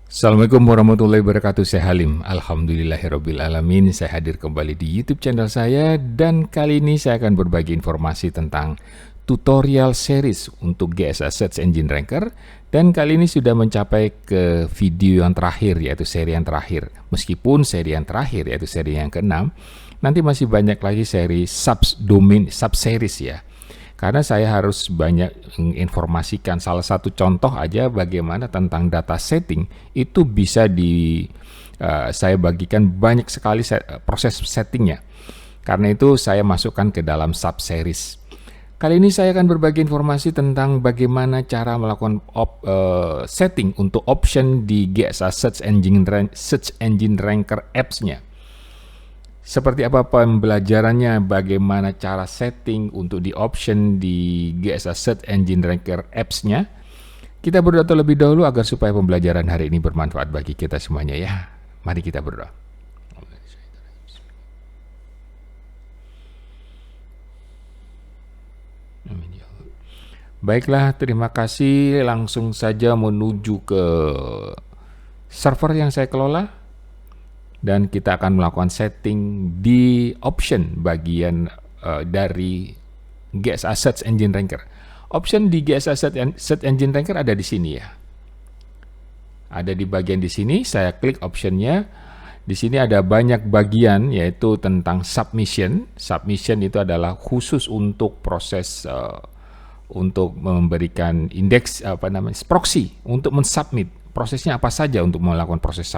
Assalamualaikum warahmatullahi wabarakatuh. Saya Halim. Alhamdulillahirabbil alamin. Saya hadir kembali di YouTube channel saya dan kali ini saya akan berbagi informasi tentang tutorial series untuk GSA Search Engine Ranker, dan kali ini sudah mencapai ke video yang terakhir, yaitu seri yang terakhir. Meskipun seri yang terakhir yaitu seri yang ke-6, nanti masih banyak lagi seri subdomain sub-series ya. Karena saya harus banyak menginformasikan, salah satu contoh aja bagaimana tentang data setting itu bisa saya bagikan banyak sekali proses settingnya. Karena itu saya masukkan ke dalam sub series. Kali ini saya akan berbagi informasi tentang bagaimana cara melakukan setting untuk option di GSA Search Engine Ranker apps-nya. Seperti apa pembelajarannya, bagaimana cara setting untuk di option di GSA Search Engine Ranker apps-nya. Kita berdoa terlebih dahulu agar supaya pembelajaran hari ini bermanfaat bagi kita semuanya ya. Mari kita berdoa. Baiklah, terima kasih. Langsung saja menuju ke server yang saya kelola. Dan kita akan melakukan setting di option bagian dari GSA Search Engine Ranker. Option di GSA Search Engine Ranker ada di sini ya. Ada di bagian di sini, saya klik optionnya. Di sini ada banyak bagian, yaitu tentang submission. Submission itu adalah khusus untuk proses untuk memberikan indeks proxy untuk mensubmit. Prosesnya apa saja untuk melakukan proses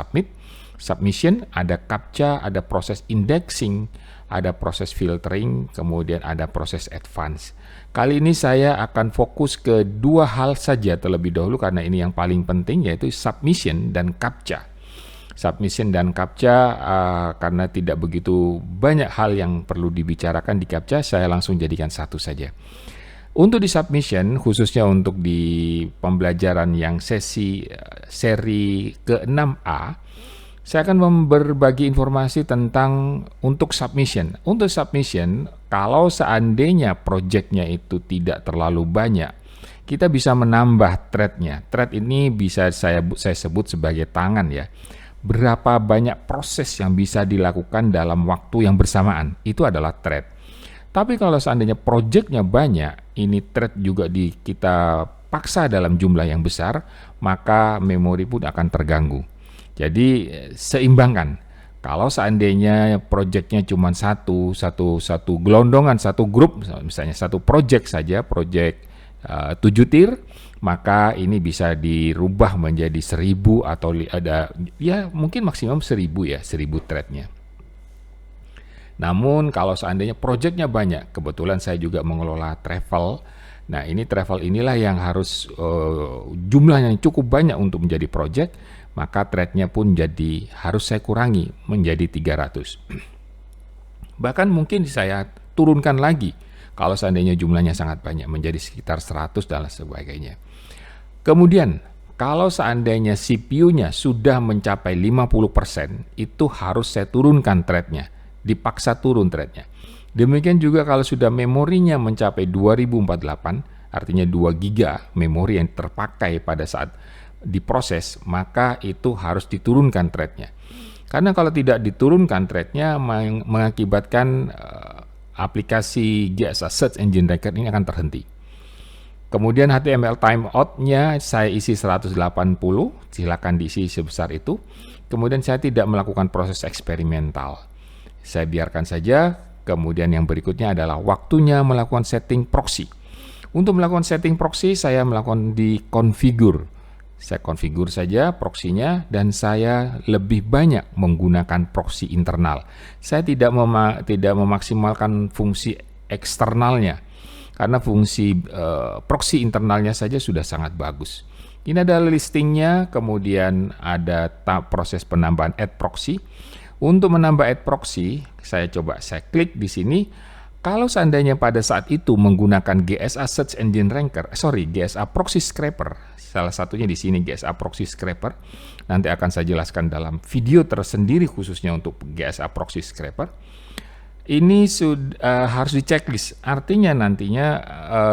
submission, ada CAPTCHA, ada proses indexing, ada proses filtering, kemudian ada proses advance. Kali ini saya akan fokus ke dua hal saja terlebih dahulu karena ini yang paling penting, yaitu submission dan CAPTCHA. Submission dan CAPTCHA karena tidak begitu banyak hal yang perlu dibicarakan di CAPTCHA, saya langsung jadikan satu saja. Untuk di submission, khususnya untuk di pembelajaran yang seri ke-6A, saya akan berbagi informasi tentang untuk submission. Untuk submission, kalau seandainya projectnya itu tidak terlalu banyak, kita bisa menambah thread-nya. Thread ini bisa saya sebut sebagai tangan ya. Berapa banyak proses yang bisa dilakukan dalam waktu yang bersamaan, itu adalah thread. Tapi kalau seandainya projectnya banyak, ini thread juga kita paksa dalam jumlah yang besar, maka memori pun akan terganggu. Jadi seimbangkan. Kalau seandainya projectnya cuma satu gelondongan, satu grup, misalnya satu project saja, project 7 tier, maka ini bisa dirubah menjadi 1000 atau ada ya mungkin maksimum 1000 ya, 1000 threadnya. Namun kalau seandainya projectnya banyak, kebetulan saya juga mengelola travel. Nah ini travel inilah yang harus jumlahnya yang cukup banyak untuk menjadi project, maka threadnya pun harus saya kurangi menjadi 300. Bahkan mungkin saya turunkan lagi kalau seandainya jumlahnya sangat banyak menjadi sekitar 100 dan sebagainya. Kemudian kalau seandainya CPU-nya sudah mencapai 50%, itu harus saya turunkan threadnya, dipaksa turun threadnya. Demikian juga kalau sudah memorinya mencapai 2048, artinya 2 GB memori yang terpakai pada saat diproses, maka itu harus diturunkan threadnya. Karena kalau tidak diturunkan threadnya, mengakibatkan aplikasi GSA Search Engine Ranker ini akan terhenti. Kemudian HTML timeout-nya saya isi 180, silakan diisi sebesar itu. Kemudian saya tidak melakukan proses eksperimental. Saya biarkan saja. Kemudian yang berikutnya adalah waktunya melakukan setting proxy. Untuk melakukan setting proxy, saya melakukan di configure. Saya konfigur saja proxy-nya dan saya lebih banyak menggunakan proxy internal. Saya tidak memaksimalkan fungsi eksternalnya karena fungsi proxy internalnya saja sudah sangat bagus. Ini adalah listingnya, kemudian ada proses penambahan add proxy. Untuk menambah add proxy, saya klik di sini. Kalau seandainya pada saat itu menggunakan GSA Search Engine Ranker, GSA Proxy Scraper, salah satunya di sini GSA Proxy Scraper, nanti akan saya jelaskan dalam video tersendiri khususnya untuk GSA Proxy Scraper. ini harus di checklist. Artinya nantinya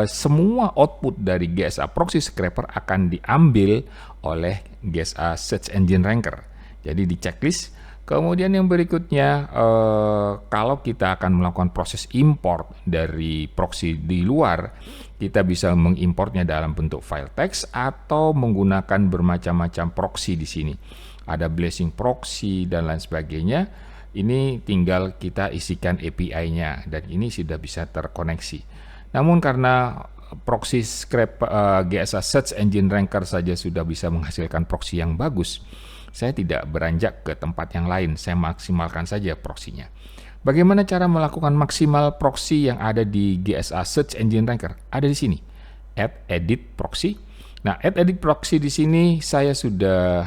semua output dari GSA Proxy Scraper akan diambil oleh GSA Search Engine Ranker. Jadi di checklist. Kemudian yang berikutnya, kalau kita akan melakukan proses import dari proxy di luar, kita bisa mengimportnya dalam bentuk file text atau menggunakan bermacam-macam proxy di sini. Ada blazing proxy dan lain sebagainya. Ini tinggal kita isikan API-nya dan ini sudah bisa terkoneksi. Namun karena proxy GSA Search Engine Ranker saja sudah bisa menghasilkan proxy yang bagus, saya tidak beranjak ke tempat yang lain, saya maksimalkan saja proxy-nya. Bagaimana cara melakukan maksimal proxy yang ada di GSA Search Engine Ranker? Ada di sini, Add Edit Proxy. Nah, Add Edit Proxy di sini saya sudah,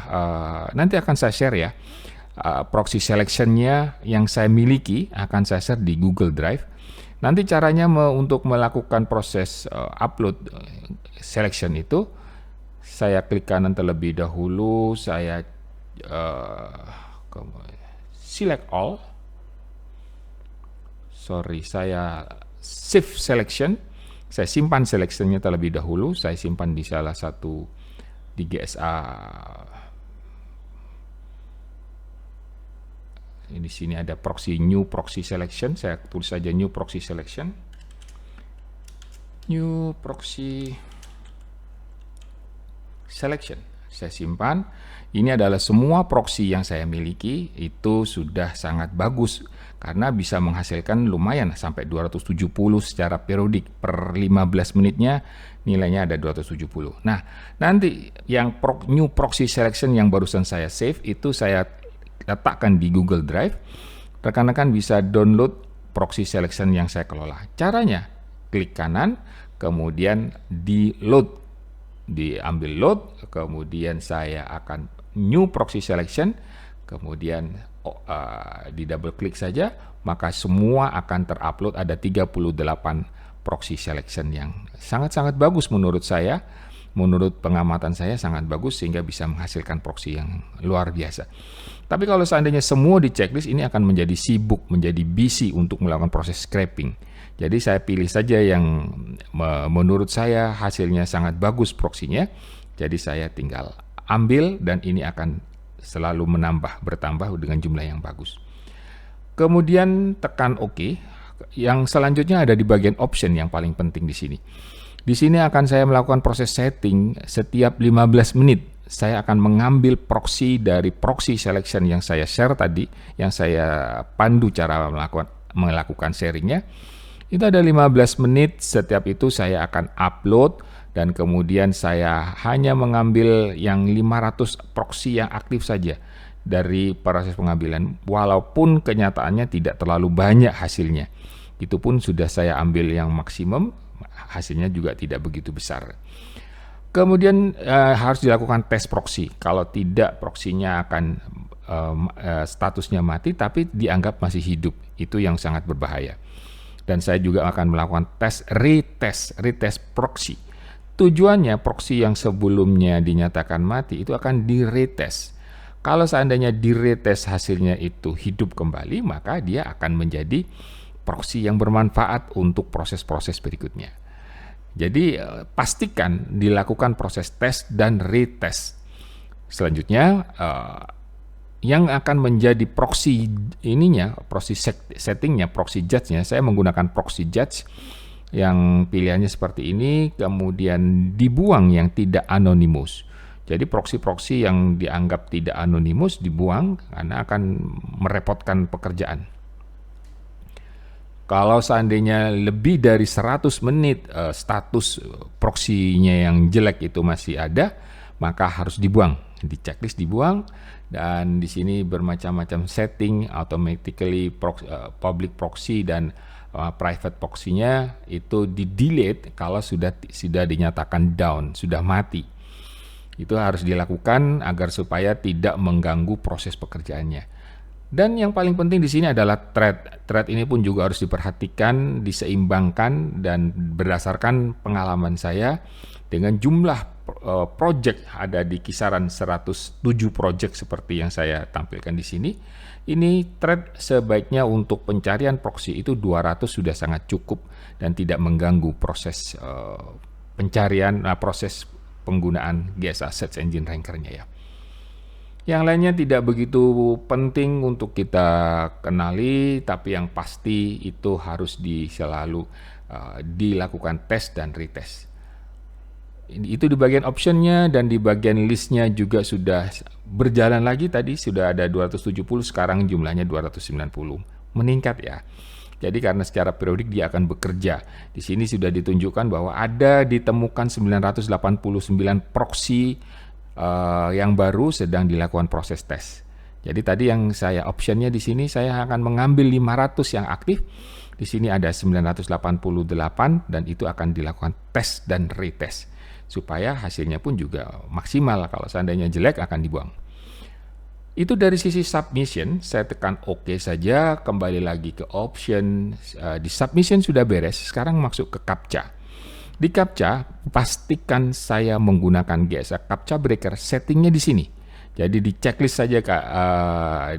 nanti akan saya share ya, proxy selection-nya yang saya miliki akan saya share di Google Drive. Nanti caranya untuk melakukan proses upload selection itu, saya klik kanan terlebih dahulu, saya select all, saya save selection, saya simpan selection-nya terlebih dahulu, saya simpan di salah satu di GSA. Di sini ada proxy new proxy selection, saya tulis saja new proxy selection, new proxy selection, saya simpan. Ini adalah semua proxy yang saya miliki, itu sudah sangat bagus karena bisa menghasilkan lumayan sampai 270 secara periodik per 15 menitnya nilainya ada 270. Nah, nanti yang new proxy selection yang barusan saya save itu saya letakkan di Google Drive. Rekan-rekan bisa download proxy selection yang saya kelola. Caranya klik kanan, kemudian di load, diambil load, kemudian saya akan new proxy selection, kemudian di double klik saja, maka semua akan terupload. Ada 38 proxy selection yang sangat-sangat bagus menurut saya, menurut pengamatan saya sangat bagus sehingga bisa menghasilkan proxy yang luar biasa. Tapi kalau seandainya semua di checklist, ini akan menjadi sibuk, menjadi busy untuk melakukan proses scraping. Jadi saya pilih saja yang menurut saya hasilnya sangat bagus proxy-nya. Jadi saya tinggal ambil dan ini akan selalu bertambah dengan jumlah yang bagus. Kemudian tekan OK. Yang selanjutnya ada di bagian option yang paling penting di sini. Di sini akan saya melakukan proses setting setiap 15 menit. Saya akan mengambil proxy dari proxy selection yang saya share tadi, yang saya pandu cara melakukan sharingnya. Itu ada 15 menit, setiap itu saya akan upload dan kemudian saya hanya mengambil yang 500 proxy yang aktif saja dari proses pengambilan, walaupun kenyataannya tidak terlalu banyak hasilnya. Itu pun sudah saya ambil yang maksimum, hasilnya juga tidak begitu besar. Kemudian harus dilakukan tes proxy. Kalau tidak, proxy-nya akan statusnya mati tapi dianggap masih hidup. Itu yang sangat berbahaya. Dan saya juga akan melakukan retest proxy. Tujuannya proxy yang sebelumnya dinyatakan mati itu akan di-retest. Kalau seandainya di-retest hasilnya itu hidup kembali, maka dia akan menjadi proxy yang bermanfaat untuk proses-proses berikutnya. Jadi pastikan dilakukan proses tes dan retest. Selanjutnya yang akan menjadi proxy proxy settingnya, proxy judge-nya, saya menggunakan proxy judge yang pilihannya seperti ini, kemudian dibuang yang tidak anonymous. Jadi proxy-proxy yang dianggap tidak anonymous dibuang karena akan merepotkan pekerjaan. Kalau seandainya lebih dari 100 menit status proxy-nya yang jelek itu masih ada, maka harus dibuang. Di checklist dibuang, dan di sini bermacam-macam setting, automatically public proxy dan private proxy-nya itu di-delete kalau sudah dinyatakan down, sudah mati. Itu harus dilakukan agar supaya tidak mengganggu proses pekerjaannya. Dan yang paling penting di sini adalah thread. Thread ini pun juga harus diperhatikan, diseimbangkan, dan berdasarkan pengalaman saya dengan jumlah project ada di kisaran 107 project seperti yang saya tampilkan di sini. Ini thread sebaiknya untuk pencarian proxy itu 200 sudah sangat cukup dan tidak mengganggu proses pencarian, proses penggunaan GSA Search Engine Ranker-nya ya. Yang lainnya tidak begitu penting untuk kita kenali, tapi yang pasti itu harus selalu dilakukan tes dan retest. Itu di bagian optionnya, dan di bagian listnya juga sudah berjalan lagi. Tadi sudah ada 270, sekarang jumlahnya 290, meningkat ya. Jadi karena secara periodik dia akan bekerja. Di sini sudah ditunjukkan bahwa ada ditemukan 989 proxy yang baru sedang dilakukan proses tes. Jadi tadi yang saya optionnya di sini saya akan mengambil 500 yang aktif. Di sini ada 988 dan itu akan dilakukan tes dan retest supaya hasilnya pun juga maksimal. Kalau seandainya jelek akan dibuang. Itu dari sisi submission, saya tekan OK saja, kembali lagi ke option. Di submission sudah beres, sekarang masuk ke CAPTCHA. Di CAPTCHA, pastikan saya menggunakan GSA CAPTCHA Breaker, settingnya di sini. Jadi di checklist saja,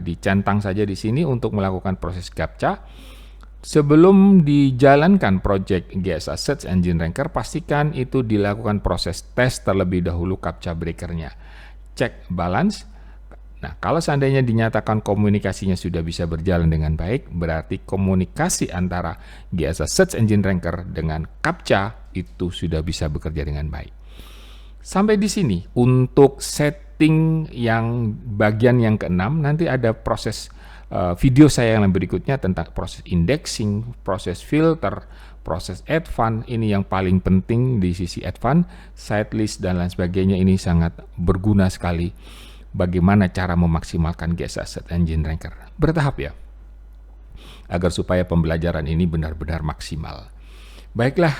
dicentang saja di sini untuk melakukan proses CAPTCHA. Sebelum dijalankan project GSA Search Engine Ranker, pastikan itu dilakukan proses tes terlebih dahulu CAPTCHA Breaker-nya. Cek balance. Nah, kalau seandainya dinyatakan komunikasinya sudah bisa berjalan dengan baik, berarti komunikasi antara GSA Search Engine Ranker dengan CAPTCHA itu sudah bisa bekerja dengan baik. Sampai di sini untuk setting yang bagian yang keenam, nanti ada proses video saya yang berikutnya tentang proses indexing, proses filter, proses advance. Ini yang paling penting di sisi advance, sitelist dan lain sebagainya. Ini sangat berguna sekali. Bagaimana cara memaksimalkan GSA Search Engine Ranker bertahap ya, agar supaya pembelajaran ini benar-benar maksimal. Baiklah,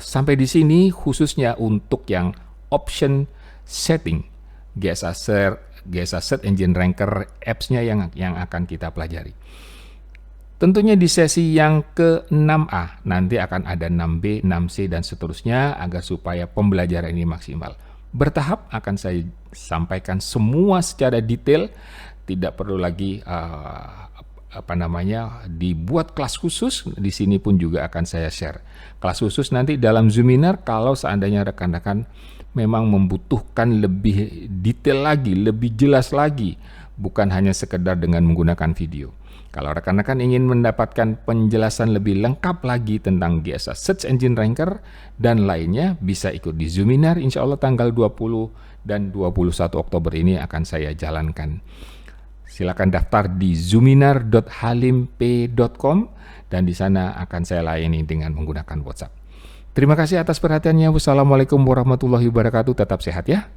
sampai di sini khususnya untuk yang option setting GSA Search Engine Ranker apps-nya yang akan kita pelajari. Tentunya di sesi yang ke-6A nanti akan ada 6B, 6C dan seterusnya agar supaya pembelajaran ini maksimal. Bertahap akan saya sampaikan semua secara detail, tidak perlu lagi dibuat kelas khusus. Di sini pun juga akan saya share kelas khusus nanti dalam Zoominar kalau seandainya rekan-rekan memang membutuhkan lebih detail lagi, lebih jelas lagi, bukan hanya sekedar dengan menggunakan video. Kalau rekan-rekan ingin mendapatkan penjelasan lebih lengkap lagi tentang GSA Search Engine Ranker dan lainnya, bisa ikut di Zoominar insya Allah tanggal 20 dan 21 Oktober ini akan saya jalankan. Silakan daftar di zoominar.halimp.com dan di sana akan saya layani dengan menggunakan WhatsApp. Terima kasih atas perhatiannya. Wassalamualaikum warahmatullahi wabarakatuh. Tetap sehat ya.